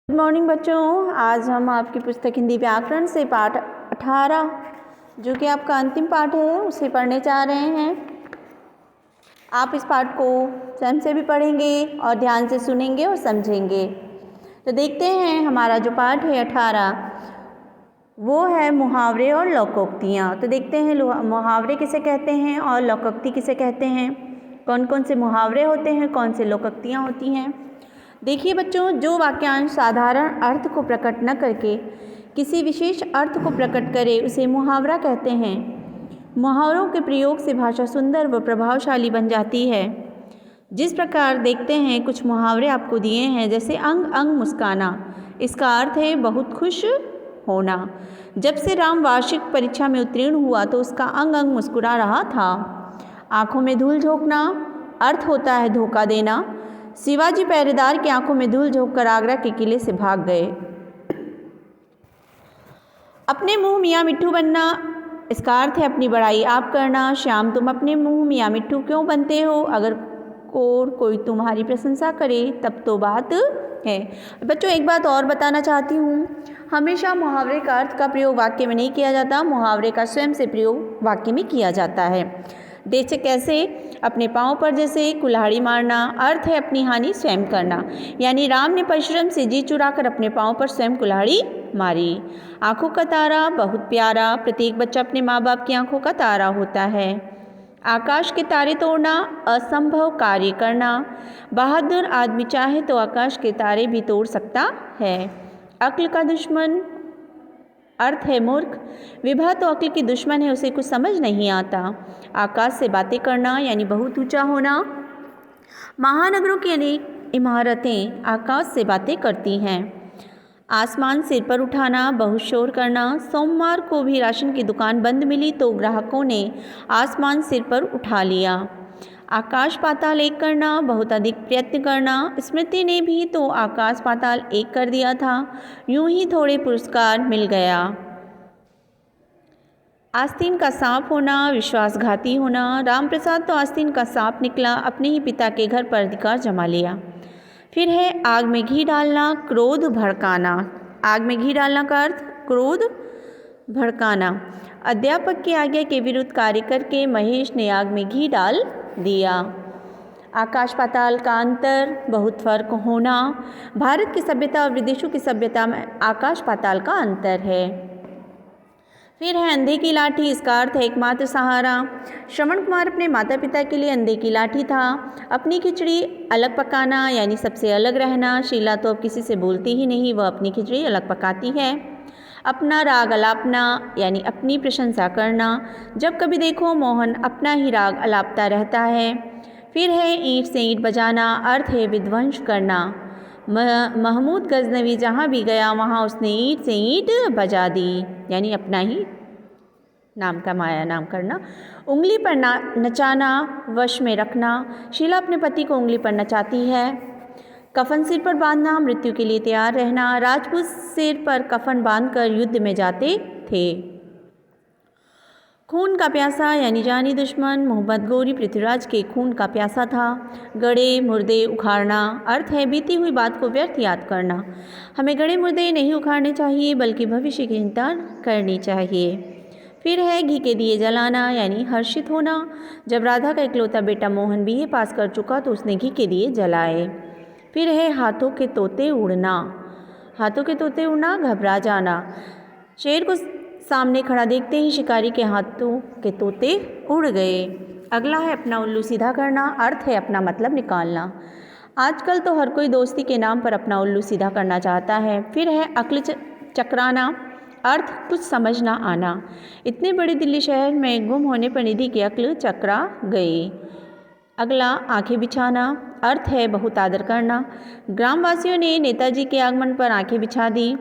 Good morning बच्चों। आज हम आपकी पुस्तक हिंदी व्याकरण से पाठ 18 जो कि आपका अंतिम पाठ है उसे पढ़ने जा रहे हैं। आप इस पाठ को स्वयं से भी पढ़ेंगे और ध्यान से सुनेंगे और समझेंगे। तो देखते हैं हमारा जो पाठ है 18 वो है मुहावरे और लोकोक्तियाँ। तो देखते हैं मुहावरे किसे कहते हैं और लोकोक्ति किसे कहते हैं, कौन कौन से मुहावरे होते हैं, कौन से लोकोक्तियाँ होती हैं। देखिए बच्चों, जो वाक्यांश साधारण अर्थ को प्रकट न करके किसी विशेष अर्थ को प्रकट करे उसे मुहावरा कहते हैं। मुहावरों के प्रयोग से भाषा सुंदर व प्रभावशाली बन जाती है। जिस प्रकार देखते हैं कुछ मुहावरे आपको दिए हैं, जैसे अंग अंग मुस्काना। इसका अर्थ है बहुत खुश होना। जब से राम वार्षिक परीक्षा में उत्तीर्ण हुआ तो उसका अंग अंग मुस्कुरा रहा था। आंखों में धूल झोंकना अर्थ होता है धोखा देना। शिवाजी पहरेदार की आंखों में धूल झोंककर आगरा के किले से भाग गए। अपने मुंह मियाँ मिट्ठू बनना, इसका अर्थ है अपनी बड़ाई आप करना। श्याम तुम अपने मुंह मियाँ मिट्ठू क्यों बनते हो, अगर कोई तुम्हारी प्रशंसा करे तब तो बात है। बच्चों एक बात और बताना चाहती हूँ, हमेशा मुहावरे का अर्थ का प्रयोग वाक्य में नहीं किया जाता, मुहावरे का स्वयं से प्रयोग वाक्य में किया जाता है। जैसे कैसे, अपने पाँव पर जैसे कुल्हाड़ी मारना अर्थ है अपनी हानि स्वयं करना, यानी राम ने परिश्रम से जी चुराकर अपने पाँव पर स्वयं कुल्हाड़ी मारी। आंखों का तारा बहुत प्यारा, प्रत्येक बच्चा अपने माँ बाप की आंखों का तारा होता है। आकाश के तारे तोड़ना असंभव कार्य करना। बहादुर आदमी चाहे तो आकाश के तारे भी तोड़ सकता है। अक्ल का दुश्मन अर्थ है मूर्ख। विभा तो अक्ल की दुश्मन है, उसे कुछ समझ नहीं आता। आकाश से बातें करना यानी बहुत ऊंचा होना। महानगरों की अनेक इमारतें आकाश से बातें करती हैं। आसमान सिर पर उठाना बहुत शोर करना। सोमवार को भी राशन की दुकान बंद मिली तो ग्राहकों ने आसमान सिर पर उठा लिया। आकाश पाताल एक करना बहुत अधिक प्रयत्न करना। स्मृति ने भी तो आकाश पाताल एक कर दिया था, यूं ही थोड़े पुरस्कार मिल गया। आस्तीन का सांप होना विश्वासघाती होना। रामप्रसाद तो आस्तीन का सांप निकला, अपने ही पिता के घर पर अधिकार जमा लिया। फिर है आग में घी डालना क्रोध भड़काना। आग में घी डालना का अर्थ क्रोध भड़काना। अध्यापक की आज्ञा के विरुद्ध कार्य करके महेश ने आग में घी डाल दिया। आकाश पाताल का अंतर बहुत फर्क होना। भारत की सभ्यता और विदेशों की सभ्यता में आकाश पाताल का अंतर है। फिर है अंधे की लाठी, इसका अर्थ है एकमात्र सहारा। श्रवण कुमार अपने माता पिता के लिए अंधे की लाठी था। अपनी खिचड़ी अलग पकाना यानी सबसे अलग रहना। शीला तो अब किसी से बोलती ही नहीं, वह अपनी खिचड़ी अलग पकाती है। अपना राग अलापना यानी अपनी प्रशंसा करना। जब कभी देखो मोहन अपना ही राग अलापता रहता है। फिर है ईंट से ईंट बजाना, अर्थ है विध्वंस करना। महमूद गजनवी जहाँ भी गया वहाँ उसने ईंट से ईंट बजा दी, यानी अपना ही नाम का माया नाम करना। उंगली पर नचाना वश में रखना। शीला अपने पति को उंगली पर नचाती है। कफन सिर पर बांधना मृत्यु के लिए तैयार रहना। राजपूत सिर पर कफन बांधकर युद्ध में जाते थे। खून का प्यासा यानी जानी दुश्मन। मोहम्मद गौरी पृथ्वीराज के खून का प्यासा था। गड़े मुर्दे उखाड़ना अर्थ है बीती हुई बात को व्यर्थ याद करना। हमें गड़े मुर्दे नहीं उखाड़ने चाहिए बल्कि भविष्य की चिंता करनी चाहिए। फिर है घी के दिए जलाना यानी हर्षित होना। जब राधा का इकलौता बेटा मोहन बीए पास कर चुका तो उसने घी के दिए जलाए। फिर है हाथों के तोते उड़ना। हाथों के तोते उड़ना घबरा जाना। शेर को सामने खड़ा देखते ही शिकारी के हाथों के तोते उड़ गए। अगला है अपना उल्लू सीधा करना, अर्थ है अपना मतलब निकालना। आजकल तो हर कोई दोस्ती के नाम पर अपना उल्लू सीधा करना चाहता है। फिर है अक्ल चकराना, अर्थ कुछ समझ ना आना। इतने बड़े दिल्ली शहर में गुम होने पर निधि की अक्ल चकरा गई। अगला आंखें बिछाना, अर्थ है बहुत आदर करना। ग्रामवासियों ने नेताजी के आगमन पर आंखें बिछा दी।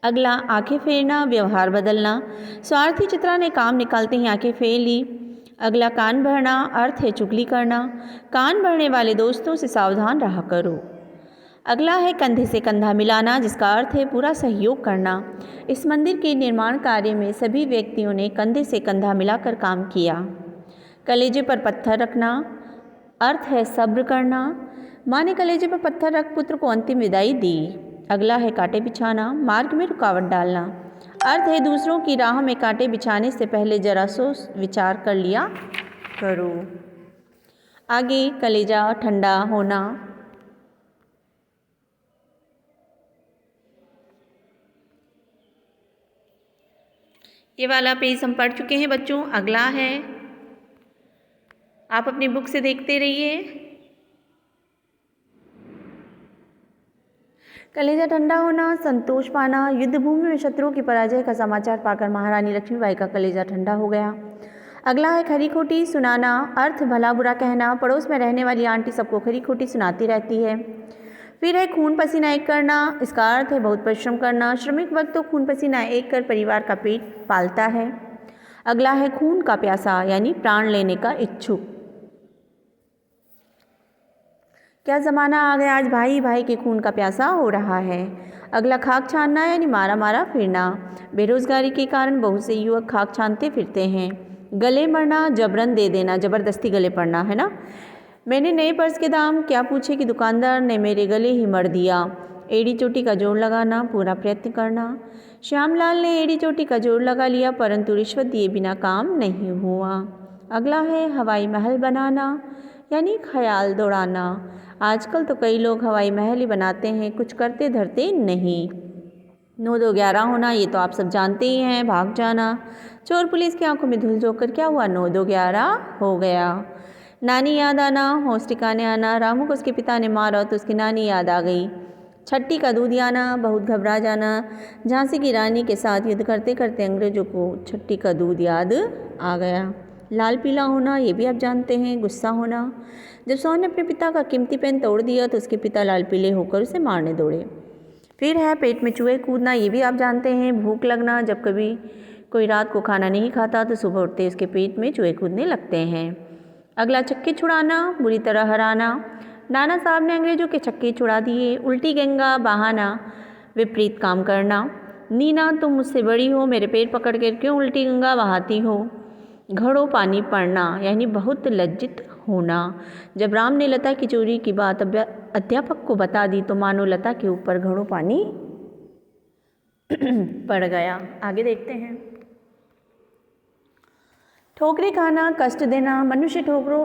अगला आंखें फेरना व्यवहार बदलना। स्वार्थी चित्रा ने काम निकालते ही आंखें फेर ली। अगला कान भरना, अर्थ है चुगली करना। कान भरने वाले दोस्तों से सावधान रहा करो। अगला है कंधे से कंधा मिलाना, जिसका अर्थ है पूरा सहयोग करना। इस मंदिर के निर्माण कार्य में सभी व्यक्तियों ने कंधे से कंधा मिलाकर काम किया। कलेजे पर पत्थर रखना, अर्थ है सब्र करना। माँ ने कलेजे पर पत्थर रख पुत्र को अंतिम विदाई दी। अगला है कांटे बिछाना, मार्ग में रुकावट डालना। अर्थ है दूसरों की राह में कांटे बिछाने से पहले जरा सोच विचार कर लिया करो। आगे कलेजा ठंडा होना। ये वाला पेज हम पढ़ चुके हैं बच्चों। अगला है, आप अपनी बुक से देखते रहिए। कलेजा ठंडा होना, संतोष पाना। युद्ध भूमि में शत्रुओं की पराजय का समाचार पाकर महारानी लक्ष्मीबाई का कलेजा ठंडा हो गया। अगला है खरी खोटी सुनाना, अर्थ भला बुरा कहना। पड़ोस में रहने वाली आंटी सबको खरी खोटी सुनाती रहती है। फिर है खून पसीना एक करना, इसका अर्थ है बहुत परिश्रम करना। श्रमिक वर्ग तो खून पसीना एक कर परिवार का पेट पालता है। अगला है खून का प्यासा, यानी प्राण लेने का इच्छुक। क्या ज़माना आ गया, आज भाई भाई के खून का प्यासा हो रहा है। अगला खाक छानना, यानी मारा मारा फिरना। बेरोजगारी के कारण बहुत से युवक खाक छानते फिरते हैं। गले मरना, जबरन दे देना, ज़बरदस्ती गले पड़ना, है ना। मैंने नए पर्स के दाम क्या पूछे कि दुकानदार ने मेरे गले ही मर दिया। एड़ी चोटी का जोड़ लगाना, पूरा प्रयत्न करना। श्यामलाल ने एड़ी चोटी का जोड़ लगा लिया, परंतु रिश्वत दिए बिना काम नहीं हुआ। अगला है हवाई महल बनाना, यानी ख्याल दौड़ाना। आजकल तो कई लोग हवाई महल ही बनाते हैं, कुछ करते धरते नहीं। 9-2-11 होना, ये तो आप सब जानते ही हैं, भाग जाना। चोर पुलिस की आंखों में धूल झोंककर क्या हुआ, 9-2-11 हो गया। नानी याद आना, होश ठिकाने आना। रामू को उसके पिता ने मारा तो उसकी नानी याद आ गई। छट्टी का दूध आना, बहुत घबरा जाना। झांसी की रानी के साथ युद्ध करते करते अंग्रेजों को छट्टी का दूध याद आ गया। लाल पीला होना, ये भी आप जानते हैं, गुस्सा होना। जब सोहन ने अपने पिता का कीमती पेन तोड़ दिया तो उसके पिता लाल पीले होकर उसे मारने दौड़े। फिर है पेट में चूहे कूदना, ये भी आप जानते हैं। भूख लगना, जब कभी कोई रात को खाना नहीं खाता तो सुबह उठते उसके पेट में चूहे कूदने लगते हैं। अगला छक्के छुड़ाना, बुरी तरह हराना। नाना साहब ने अंग्रेजों के छक्के छुड़ा दिए। उल्टी गंगा बहाना, विपरीत काम करना। नीना तुम मुझसे बड़ी हो, मेरे पैर पकड़ कर क्यों उल्टी गंगा बहाती हो। घड़ों पानी पड़ना, यानी बहुत लज्जित होना। जब राम ने लता की चोरी की बात अध्यापक को बता दी तो मानो लता के ऊपर घड़ों पानी पड़ गया। आगे देखते हैं। ठोकरे खाना, कष्ट देना। मनुष्य ठोकरों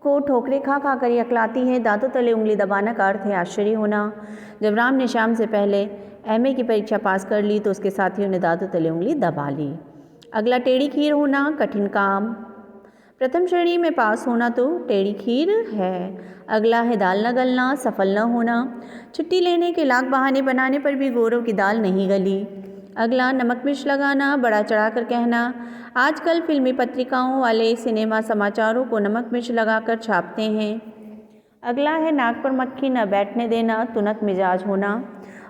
को ठोकरे खा खा कर अकलाती है। दांतों तले उंगली दबाना का अर्थ है आश्चर्य होना। जब राम ने शाम से पहले एमए की परीक्षा पास कर ली तो उसके साथियों ने दांतों तले उंगली दबा ली। अगला टेढ़ी खीर होना, कठिन काम। प्रथम श्रेणी में पास होना तो टेढ़ी खीर है। अगला है दाल न गलना, सफल न होना। छुट्टी लेने के लाख बहाने बनाने पर भी गौरव की दाल नहीं गली। अगला नमक मिर्च लगाना, बड़ा चढ़ा कर कहना। आजकल फिल्मी पत्रिकाओं वाले सिनेमा समाचारों को नमक मिर्च लगाकर छापते हैं। अगला है नाक पर मक्खी न बैठने देना, तुनक मिजाज होना।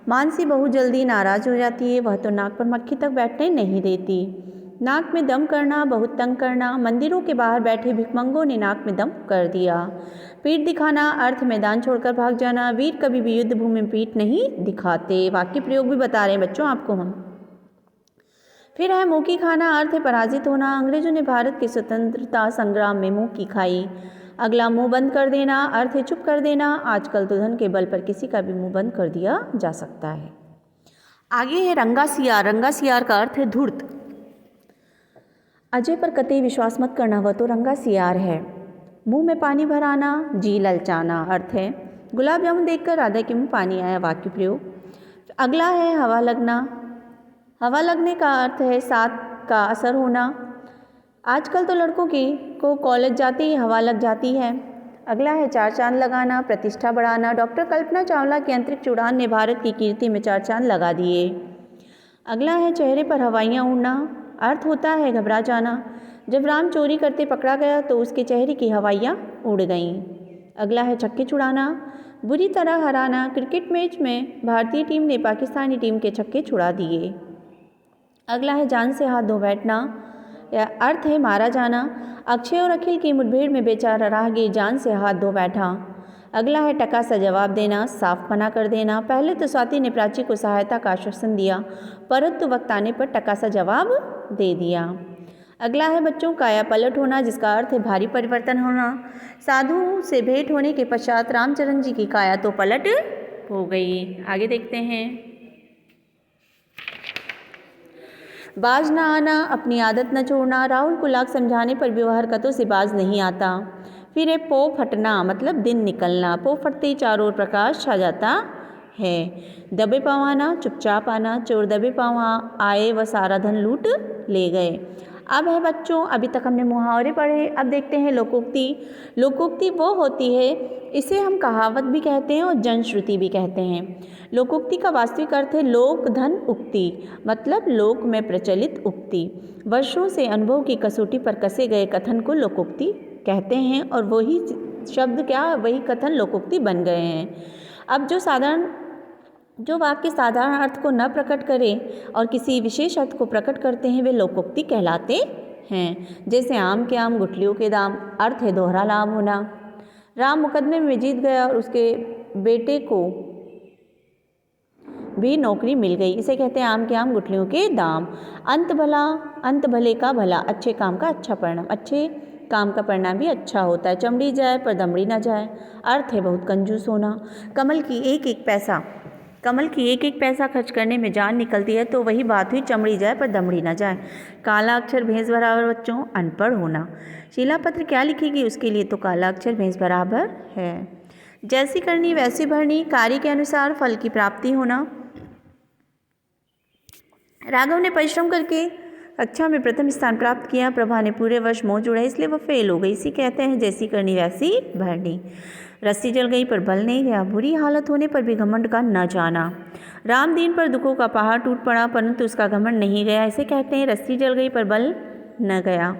मानसी बहुत जल्दी नाराज हो जाती है, वह तो नाक पर मक्खी तक बैठने नहीं देती। नाक में दम करना, बहुत तंग करना। मंदिरों के बाहर बैठे भिखमंगों ने नाक में दम कर दिया। पीठ दिखाना, अर्थ मैदान छोड़कर भाग जाना। वीर कभी भी युद्ध भूमि में पीठ नहीं दिखाते। वाक्य प्रयोग भी बता रहे हैं बच्चों आपको हम। फिर है मुँह की खाना, अर्थ है पराजित होना। अंग्रेजों ने भारत के स्वतंत्रता संग्राम में मुँह की खाई। अगला मुंह बंद कर देना, अर्थ है चुप कर देना। आजकल तो धन के बल पर किसी का भी मुंह बंद कर दिया जा सकता है। आगे है रंगा सियार। रंगा सियार का अर्थ है धूर्त। अजय पर कतई विश्वास मत करना, वह तो रंगा सियार है। मुंह में पानी भराना, जी ललचाना, अर्थ है गुलाब जामुन देखकर राधा के मुंह पानी आया। वाक्य प्रयोग। अगला है हवा लगना। हवा लगने का अर्थ है साथ का असर होना। आजकल तो लड़कों को कॉलेज जाते ही हवा लग जाती है। अगला है चार चांद लगाना, प्रतिष्ठा बढ़ाना। डॉक्टर कल्पना चावला की अंतरिक्ष उड़ान ने भारत की कीर्ति में 4 चांद लगा दिए। अगला है चेहरे पर हवाइयाँ उड़ना, अर्थ होता है घबरा जाना। जब राम चोरी करते पकड़ा गया तो उसके चेहरे की हवाइयाँ उड़ गईं। अगला है छक्के छुड़ाना, बुरी तरह हराना। क्रिकेट मैच में भारतीय टीम ने पाकिस्तानी टीम के छक्के छुड़ा दिए। अगला है जान से हाथ धो बैठना, या अर्थ है मारा जाना। अक्षय और अखिल की मुठभेड़ में बेचारा राहगीर जान से हाथ धो बैठा। अगला है टका सा जवाब देना, साफ मना कर देना। पहले तो स्वाति ने प्राची को सहायता का आश्वासन दिया, परंतु वक्त आने पर टका सा जवाब दे दिया। अगला है बच्चों काया पलट होना, जिसका अर्थ है भारी परिवर्तन होना। साधु से भेंट होने के पश्चात रामचरण जी की काया तो पलट हो गई। आगे देखते हैं। बाज ना आना, अपनी आदत न छोड़ना। राहुल को लाख समझाने पर भी वह हरकतों से बाज नहीं आता। फिर है पो फटना, मतलब दिन निकलना। पो फटते ही चारों ओर प्रकाश छा जाता है। दबे पाँव आना, चुपचाप आना। चोर दबे पाँव आए व सारा धन लूट ले गए। अब है बच्चों, अभी तक हमने मुहावरे पढ़े, अब देखते हैं लोकोक्ति। लोकोक्ति वो होती है, इसे हम कहावत भी कहते हैं और जनश्रुति भी कहते हैं। लोकोक्ति का वास्तविक अर्थ है लोक धन उक्ति, मतलब लोक में प्रचलित उक्ति। वर्षों से अनुभव की कसौटी पर कसे गए कथन को लोकोक्ति कहते हैं और वही शब्द वही कथन लोकोक्ति बन गए हैं। अब जो वाक्य साधारण अर्थ को न प्रकट करें और किसी विशेष अर्थ को प्रकट करते हैं वे लोकोक्ति कहलाते हैं। जैसे आम के आम गुठलियों के दाम, अर्थ है दोहरा लाभ होना। राम मुकदमे में जीत गया और उसके बेटे को भी नौकरी मिल गई, इसे कहते हैं आम के आम गुठलियों के दाम। अंत भले का भला, अच्छे काम का अच्छा परिणाम। अच्छे काम का परिणाम भी अच्छा होता है। चमड़ी जाए पर दमड़ी ना जाए, अर्थ है बहुत कंजूस होना। कमल की एक एक पैसा खर्च करने में जान निकलती है, तो वही बात हुई चमड़ी जाए पर दमड़ी ना जाए। काला अक्षर भैंस बराबर बच्चों अनपढ़ होना। शिलापत्र क्या लिखेगी, उसके लिए तो काला अक्षर भैंस बराबर है। जैसी करनी वैसी भरनी, कार्य के अनुसार फल की प्राप्ति होना। राघव ने परिश्रम करके कक्षा में प्रथम स्थान प्राप्त किया। प्रभा ने पूरे वर्ष मौज उड़ाई, इसलिए वह फेल हो गई। इसी कहते हैं जैसी करनी वैसी भरनी। रस्सी जल गई पर बल नहीं गया, बुरी हालत होने पर भी घमंड का न जाना। राम दीन पर दुखों का पहाड़ टूट पड़ा परंतु उसका घमंड नहीं गया, इसे कहते हैं रस्सी जल गई पर बल न गया।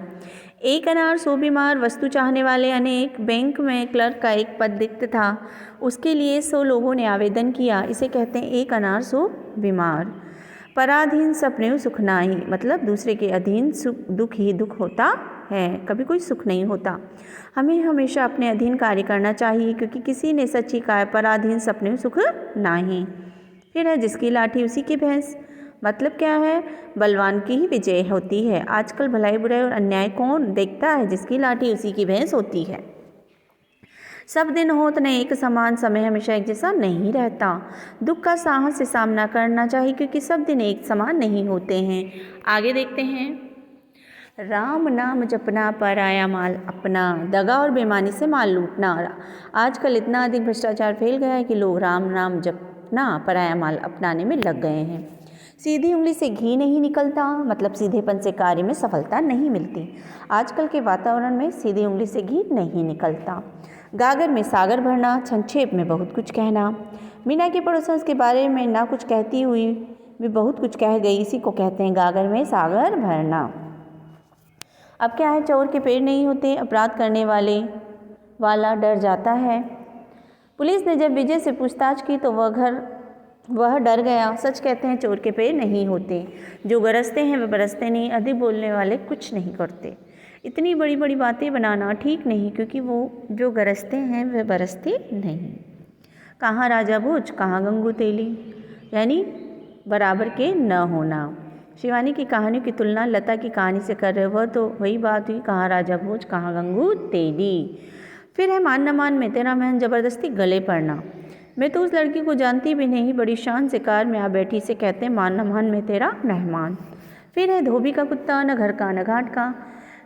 एक अनार सौ बीमार, वस्तु चाहने वाले अनेक। बैंक में क्लर्क का एक पद रिक्त था, उसके लिए 100 लोगों ने आवेदन किया, इसे कहते हैं एक अनार 100 बीमार। पराधीन सपने सुख नाही, मतलब दूसरे के अधीन दुख ही दुख होता है, कभी कोई सुख नहीं होता। हमें हमेशा अपने अधीन कार्य करना चाहिए, क्योंकि किसी ने सच ही कहा है पराधीन सपने सुख नाही। फिर है जिसकी लाठी उसी की भैंस, मतलब क्या है, बलवान की ही विजय होती है। आजकल भलाई बुराई और अन्याय कौन देखता है, जिसकी लाठी उसी की भैंस होती है। सब दिन होत न एक समान, समय हमेशा एक जैसा नहीं रहता। दुख का साहस से सामना करना चाहिए, क्योंकि सब दिन एक समान नहीं होते हैं। आगे देखते हैं। राम नाम जपना पराया माल अपना, दगा और बेईमानी से माल लूटना। आजकल इतना अधिक भ्रष्टाचार फैल गया है कि लोग राम नाम जपना पराया माल अपनाने में लग गए हैं। सीधी उंगली से घी नहीं निकलता, मतलब सीधेपन से कार्य में सफलता नहीं मिलती। आजकल के वातावरण में सीधी उंगली से घी नहीं निकलता। गागर में सागर भरना, संक्षेप में बहुत कुछ कहना। मीना के पड़ोसन के बारे में ना कुछ कहती हुई भी बहुत कुछ कह गई, इसी को कहते हैं गागर में सागर भरना। अब क्या है, चोर के पैर नहीं होते, अपराध करने वाला डर जाता है। पुलिस ने जब विजय से पूछताछ की तो वह डर गया। सच कहते हैं चोर के पैर नहीं होते, जो गरजते हैं वे बरसते नहीं, अधिक बोलने वाले कुछ नहीं करते। इतनी बड़ी बड़ी बातें बनाना ठीक नहीं, क्योंकि वो जो गरजते हैं वे बरसते नहीं। कहाँ राजा भोज कहाँ गंगू तेली, यानी बराबर के न होना। शिवानी की कहानियों की तुलना लता की कहानी से कर रहे हो, तो वही बात हुई, कहाँ राजा भोज कहाँ गंगू तेली। फिर है मान न मान में तेरा महन, जबरदस्ती गले पड़ना। मैं तो उस लड़की को जानती भी नहीं, बड़ी शान से कार में आ बैठी, से कहते हैं मान न मान में तेरा मेहमान। फिर है धोबी का कुत्ता, न घर का न घाट का,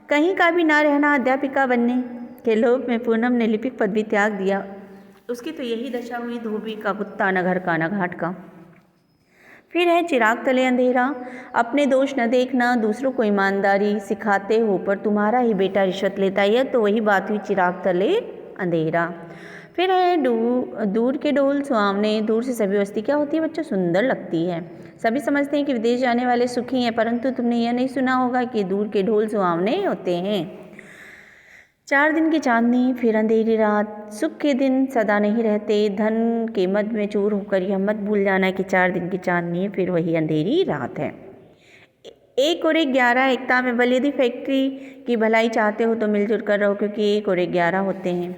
कहीं का भी ना रहना। अध्यापिका बनने के लोभ में पूनम ने लिपिक पद भी त्याग दिया, उसकी तो यही दशा हुई, धोबी का कुत्ता, न घर का न घाट का। फिर है चिराग तले अंधेरा, अपने दोष न देखना, दूसरों को ईमानदारी सिखाते हो पर तुम्हारा ही बेटा रिश्वत लेता है, तो वही बात हुई चिराग तले अंधेरा। फिर है दूर के डोल सुहावने, दूर से सभी वस्ती क्या होती है बच्चों, सुंदर लगती है। सभी समझते हैं कि विदेश जाने वाले सुखी हैं, परंतु तुमने यह नहीं सुना होगा कि दूर के ढोल सुहावने होते हैं। 4 दिन की चांदनी फिर अंधेरी रात, सुख के दिन सदा नहीं रहते, धन के मद में चूर होकर यह मत भूल जाना कि 4 दिन की चांदनी है, फिर वही अंधेरी रात है। 1 और 1 11, एकता में बल। यदि फैक्ट्री की भलाई चाहते हो तो मिलजुल कर रहो, क्योंकि 1 और 1 11 होते हैं।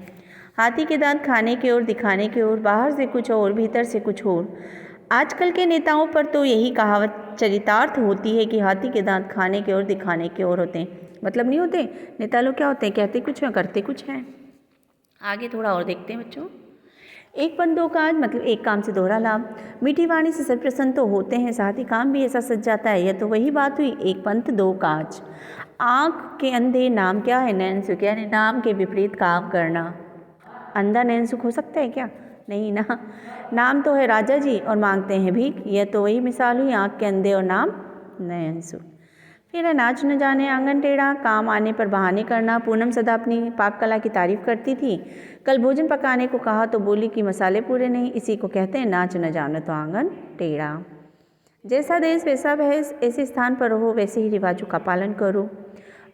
हाथी के दांत खाने की ओर दिखाने की ओर, बाहर से कुछ और भीतर से कुछ और। आजकल के नेताओं पर तो यही कहावत चरितार्थ होती है कि हाथी के दांत खाने की ओर दिखाने की ओर होते हैं, मतलब नहीं होते। नेता लोग क्या होते हैं, कहते कुछ हैं करते कुछ हैं। आगे थोड़ा और देखते हैं बच्चों। एक पंथ दो काज मतलब एक काम से दोहरा लाभ। मीठी वाणी से सब प्रसन्न तो होते हैं, साथ ही काम भी ऐसा सज जाता है। यह तो वही बात हुई, एक पंथ दो काज। आँख के अंधे नाम क्या है? नैन सुख, यानी नाम के विपरीत काम करना। अंधा नैन सुख हो सकता है क्या? नहीं ना। नाम तो है राजा जी और मांगते हैं भीख। यह तो वही मिसाल हुई, आँख के अंधे और नाम नैन सुख। फिर है नाच न जाने आंगन टेढ़ा, काम आने पर बहाने करना। पूनम सदा अपनी पाक कला की तारीफ करती थी। कल भोजन पकाने को कहा तो बोली कि मसाले पूरे नहीं। इसी को कहते हैं नाच न जाने तो आंगन टेढ़ा। जैसा देश वैसा भैंस, ऐसे स्थान पर रहो वैसे ही रिवाजों का पालन करो।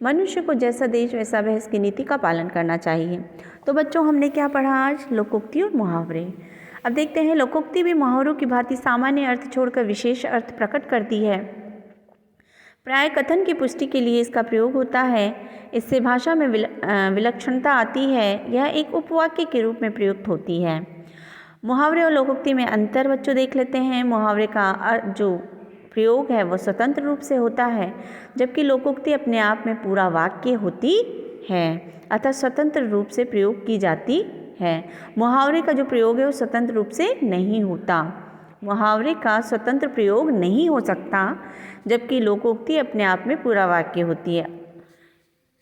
मनुष्य को जैसा देश वैसा भैंस की नीति का पालन करना चाहिए। तो बच्चों हमने क्या पढ़ा आज? लोकोक्ति और मुहावरे। अब देखते हैं लोकोक्ति भी मुहावरों की भांति सामान्य अर्थ छोड़कर विशेष अर्थ प्रकट करती है। प्राय कथन की पुष्टि के लिए इसका प्रयोग होता है। इससे भाषा में विलक्षणता आती है। यह एक उपवाक्य के रूप में प्रयुक्त होती है। मुहावरे और लोकोक्ति में अंतर बच्चों देख लेते हैं। मुहावरे का जो प्रयोग है वो स्वतंत्र रूप से होता है, जबकि लोकोक्ति अपने आप में पूरा वाक्य होती है, अतः स्वतंत्र रूप से प्रयोग की जाती है। मुहावरे का जो प्रयोग है वो स्वतंत्र रूप से नहीं होता। मुहावरे का स्वतंत्र प्रयोग नहीं हो सकता, जबकि लोकोक्ति अपने आप में पूरा वाक्य होती है।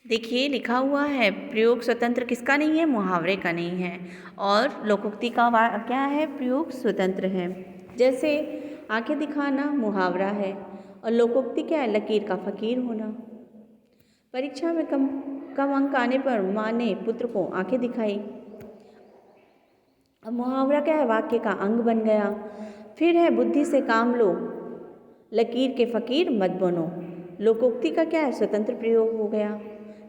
देखिए लिखा हुआ है प्रयोग स्वतंत्र किसका नहीं है? मुहावरे का नहीं है। और लोकोक्ति का क्या है? प्रयोग स्वतंत्र है। जैसे आंखें दिखाना मुहावरा है और लोकोक्ति क्या है? लकीर का फकीर होना। परीक्षा में कम अंक आने पर माँ ने पुत्र को आंखें दिखाई। अब मुहावरा क्या है? वाक्य का अंग बन गया। फिर है बुद्धि से काम लो, लकीर के फकीर मत बनो। लोकोक्ति का क्या है? स्वतंत्र प्रयोग हो गया।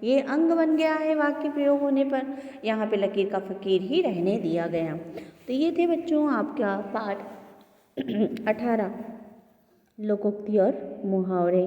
ये अंग बन गया है वाक्य प्रयोग होने पर। यहाँ पे लकीर का फकीर ही रहने दिया गया। तो ये थे बच्चों आपका पाठ 18 लोकोक्ति और मुहावरे।